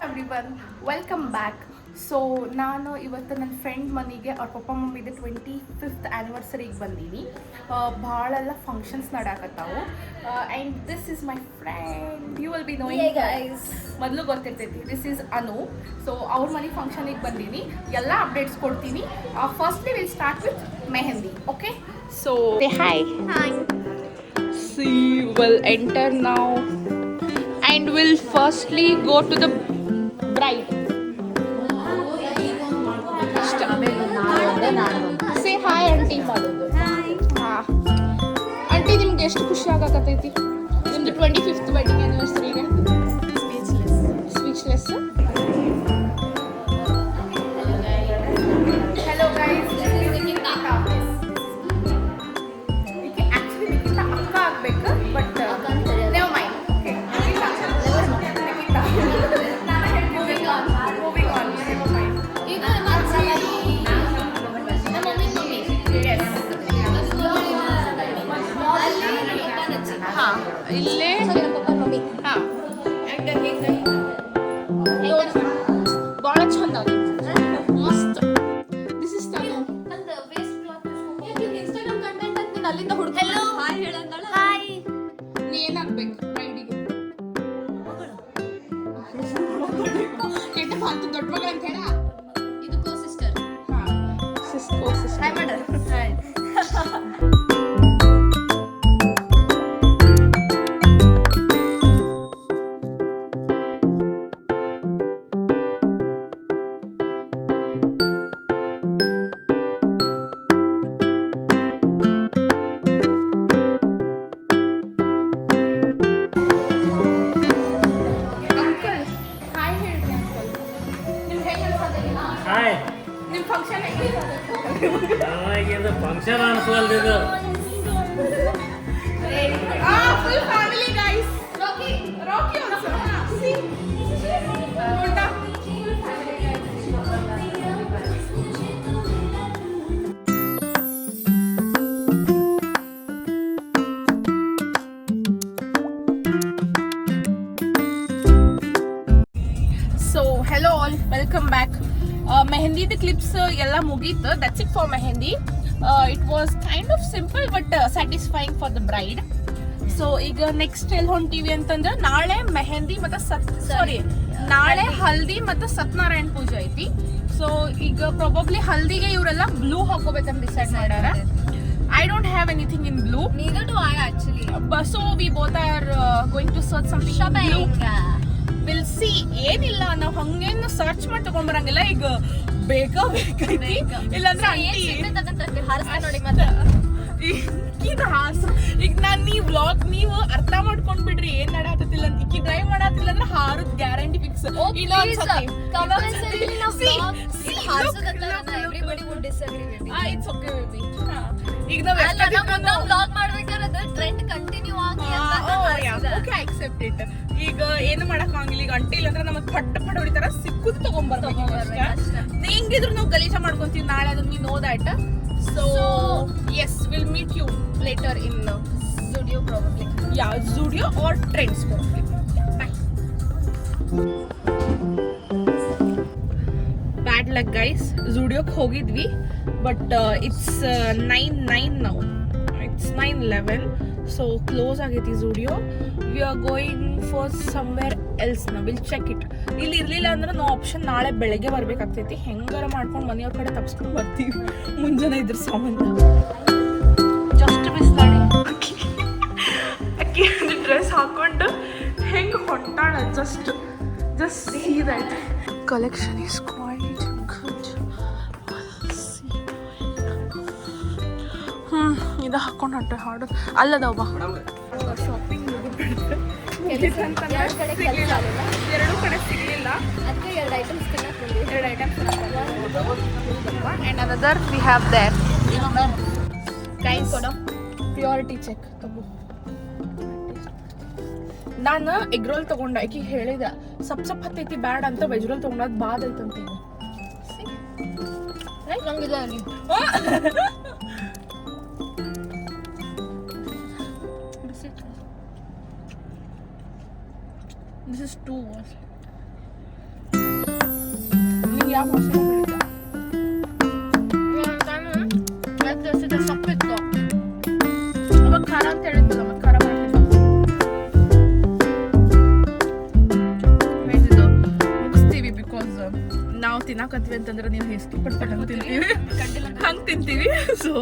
Everyone welcome back. So ನಾನು ಇವತ್ತು ನನ್ನ ಫ್ರೆಂಡ್ ಮನೆಗೆ ಅವ್ರ ಪಪ್ಪ ಮಮ್ಮಿದು 25th ಆ್ಯನಿವರ್ಸರಿಗೆ ಬಂದೀನಿ. ಭಾಳೆಲ್ಲ ಫಂಕ್ಷನ್ಸ್ ನಡಾಕತ್ತಾವು. And this is my friend, you will be knowing guys. ಮೊದಲು ಗೊತ್ತಿರ್ತೈತಿ, ದಿಸ್ ಈಸ್ ಅನು. ಸೊ ಅವ್ರ ಮನೆ ಫಂಕ್ಷನಿಗೆ ಬಂದೀನಿ, ಎಲ್ಲ ಅಪ್ಡೇಟ್ಸ್ ಕೊಡ್ತೀನಿ. Firstly will start with mehndi. Okay, so hi. She will enter now and will firstly go to the bride. Say hi auntie. Hi. Auntie, ನಿಮ್ಗೆ ಎಷ್ಟು ಖುಷಿ ಆಗಕತ್ತೈತಿ ನಿಮ್ದು 25th ವೆಡ್ಡಿಂಗ್ ಆನಿವರ್ಸರಿಗೆ? Speechless. Hello guys. But never mind. Okay. Moving on. Never mind. Yes. हाँ इल्ले हाँ बहुत चंद मस्त. This is Tanu. Instagram content ಅಂತ ಅಲ್ಲಿಂದ ಹುಡುಗ. Hello. Hi ಹೇಳಂದಳ. Hi. ನೀ ಏನಾಗಬೇಕು ಬ್ರೈಡಿಗೆ? ಕೆಟ್ಟ ಫಾಲ್ತು ದೊಡ್ಡ ಮಗಳು ಅಂತ ಹೇಳ. ಇದು ಕೋ ಸಿಸ್ಟರ್. ಹಾ ಕೋ ಸಿಸ್ಟರ್. ಹಾಯ್ ಮಾಡ. ಹಾಯ್. ನಿಮ್ಮ ಫಂಕ್ಷನ್ ಇದು ಫಂಕ್ಷನ್ ಅನ್ಸಲ್ದಿದು. Full family guys. Rocky also. ಸಿ ನೋಡ್ತಾ so hello all, welcome back. ಮೆಹಂದಿದ ಕ್ಲಿಪ್ಸ್ ಎಲ್ಲ ಮುಗೀತು. That's it for mehndi. It was kind of simple but satisfying for the bride. So ಈಗ ನೆಕ್ಸ್ಟ್ ಎಲ್ಲಿ ಹೊಂಟಿವಿ ಅಂತಂದ್ರೆ ನಾಳೆ ಮೆಹಂದಿ ಮತ್ತು ನಾಳೆ ಹಲ್ದಿ ಮತ್ತು ಸತ್ಯನಾರಾಯಣ ಪೂಜೆ ಐತಿ. ಸೊ ಈಗ ಪ್ರಾಬಬ್ಲಿ ಹಲ್ದಿಗೆ ಇವರೆಲ್ಲ ಬ್ಲೂ ಹಾಕೋಬೇಕಂತ ಡಿಸೈಡ್ ಮಾಡ್ಯಾರ. I don't have anything in blue. Neither do I actually. So we both are going to search something Shopping. blue. Will see. ಏನಿಲ್ಲ, ನಾವು ಹಂಗೇನು ಸರ್ಚ್ ಮಾಡಿ ತಗೊಂಡ್ಬರಂಗಿಲ್ಲ. ಈಗ ಬೇಕೈತಿ ಇಲ್ಲಾಂದ್ರೆ ಆಂಟಿ ನೋಡಿ ಮತ್ತೆ ಈಗ ನಾನು ನೀವು ಅರ್ಥ ಮಾಡ್ಕೊಂಡ್ ಬಿಡ್ರಿ ಏನ್ ನಡಾತಿಲ್ಲ ಅಂತ. ಈಗ ಡ್ರೈವ್ ಮಾಡತ್ತಿಲ್ಲ ಅಂದ್ರೆ ಹಾರದ್ guarantee fix. It's okay baby. ಈಗ ನಾವು ವ್ಲಾಗ್ ಮಾಡ್ಬೇಕಾದ್ರೆ ಟ್ರೆಂಡ್ ಕಂಟಿನ್ಯೂ ಆಗಿ ಓಕೆ ಐ ಅಕ್ಸೆಪ್ಟ್ ಇಟ್. ಈಗ ಏನು ಮಾಡಕ್ ಆಗಂಗಿಲ್ಲ. ಈಗ ಅಂಟಿ ಇಲ್ಲಂದ್ರೆ ನಮಗ್ ಪಟ್ ಹೊಡಿತಾರ, ಸಿಕ್ಕುದು ತಗೊಂಡ್ಬರ್ಬೇಕು. ಹೆಂಗಿದ್ರು ನಾವು ಗಲೀಜ ಮಾಡ್ಕೊಂತೀವಿ ನಾಳೆ, ಅದನ್ನ we know that. So yes, will meet you later in studio probably. Ya, studio or trends probably. Bye. Bad luck guys. ಸ್ಟುಡಿಯೋಕ್ಕೆ ಹೋಗಿದ್ವಿ but it's 9 now. It's 9:11. So close ಆಗೈತಿ studio. We are going for somewhere else. ನಾವು will check it. ಇಲ್ಲಿ ಇರಲಿಲ್ಲ ಅಂದ್ರೆ ನಾವು option ನಾಳೆ ಬೆಳಗ್ಗೆ ಬರ್ಬೇಕಾಗ್ತೈತಿ. ಹೆಂಗಾರ ಮಾಡ್ಕೊಂಡು ಮನೆಯವ್ರ ಕಡೆ ತಪ್ಸ್ಕೊಂಡು ಬರ್ತೀವಿ ಮುಂಜಾನೆ ಇದ್ರ ಸಂಬಂಧ. ಜಸ್ಟ್ ಬಿಸ್ಲಾಡಿ ಅಕ್ಕಿ ಡ್ರೆಸ್ ಹಾಕೊಂಡು ಹೆಂಗೆ ಹೊಂಟಾಳ. Just see that. Collection is quite good. ಇದು ಹಾಕೊಂಡು ಹೊಂಟೆ ಹಾಡು ಅಲ್ಲದವ ಬಾ. ಶಾಪಿಂಗ್ ಎರಡು ಕಡೆ ಸಿಗಲಿಲ್ಲ. ಅದಕ್ಕೆ 2 ಐಟಮ್ಸ್ ತಿನ್ನಕ್ಕೆ ಬಂದ್ವಿ. 2 items and another we have there guys. Purity check ತಗೋ. ನಾನು ಎಗ್ ರೋಲ್ ತಗೊಂಡೆ. ಆಕಿ ಹೇಳಿದ ಸಪ್ ಹತ್ತೈತಿ ಬ್ಯಾಡ್ ಅಂತ. ವೆಜ್ ರೋಲ್ ತಗೊಂಡದ್ ಬಾದ್ ಐತಂತ. ನಂಗಿದೆ ಅಲ್ಲಿ ದಿಸ್ ಇಸ್ ಟೂ ವರ್ಸ್ಟ್. ನೀವು ಯಾವ ಮಸಾಲೆ ಹೇಳಿದ್ದ? ಸೊಪ್ಪಿತ್ತು ಅವಾಗ ಖಾರ ಅಂತ ಹೇಳಿದ್ದಲ್ಲ, ಮತ್ತೆ ಖಾರ ಮಾಡಿದ್ದು ಮುಗಿಸ್ತೀವಿ. ಬಿಕಾಸ್ ನಾವು ತಿನ್ನಕತ್ವಿ ಅಂತಂದ್ರೆ ನೀವು ಎಷ್ಟು ಪಟ್ಪಟ್ಟು ಹಂಗೆ ತಿಂತೀವಿ, ಹಂಗೆ ತಿಂತೀವಿ. ಸೊ